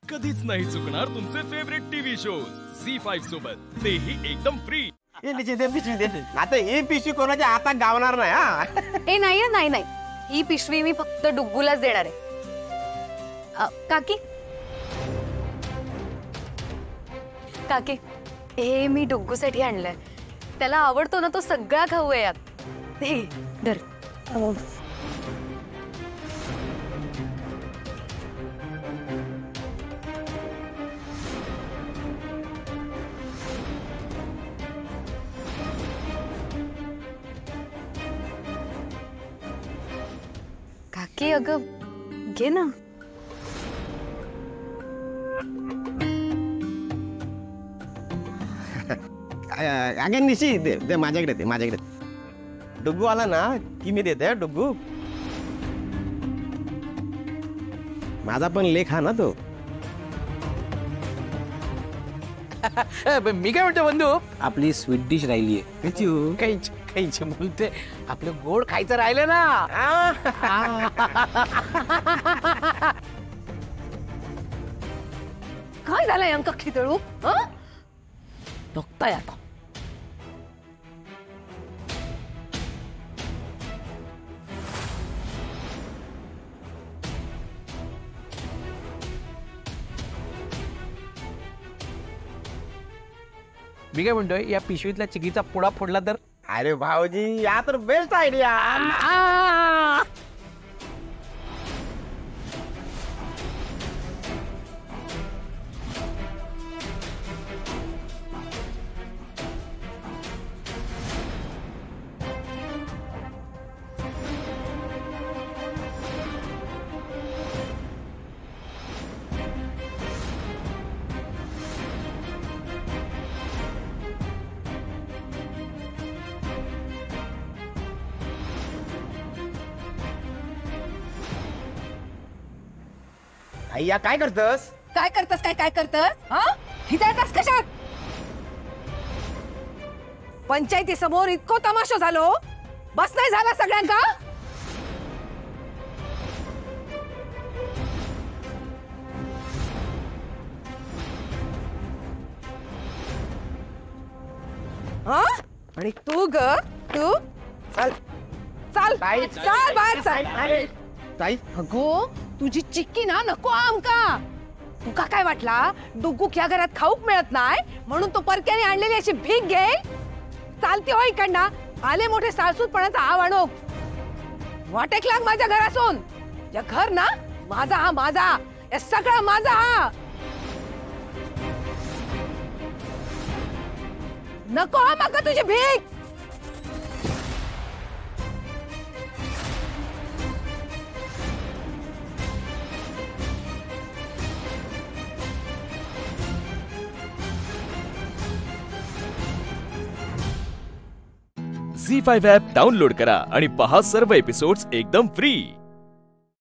कधीच नाही चुकणार तुमचे फेवरेट टीव्ही शोज झी5 सोबत, तेही एकदम फ्री। आता ही पिशवी कोणाच्या हातात गावणार नाही हा। ए नाही, ही पिशवी मी फक्त डुग्गूलाच देणार आहे। काकी काकी, हे मी डुग्गूसाठी आणलंय, त्याला आवडतो ना तो सगळा खाऊ आहे यात। हे धर। काकी अगं घे ना। अगे निशी दे माझ्याकडे दे, माझ्याकडे डुग्गू आला ना की मी देते डुग्गू। माझा पण लेख हा ना तो। मी काय म्हणतो बंधू, आपली स्वीट डिश राहिली आहे। काहीच बोलते, आपलं गोड खायचं राहिलं ना। काय झालंय अंक खिदळू? बघताय आता। मी काय म्हणतोय, या पिशवीतल्या चिकीचा पुडा फोडला तर? अरे भाऊजी या तर बेस्ट आयडिया। अय्या काय करतस? काय करतस? हिदायतास कशात? पंचायती समोर इतको तमाशा झालो, बस नाही झाला सगळ्यांका? आणि तू चल बाहेर चल। ताई अगो तुझी चिक्की ना नको आमका। तुका काय वाटला डुग्गू या घरात खाऊक मिळत नाही म्हणून तो परक्याने आणलेली अशी भीक घेईल? चालते हो इकडना, आले मोठे साळसूतपणाचा आव आणो। वाटेक लाग माझ्या घरासून। या घर ना माझा, या सगळा माझा हा। नको आमका तुझी भीक। झी5 ॲप डाउनलोड करा आणि पहा सर्व एपिसोड्स एकदम फ्री।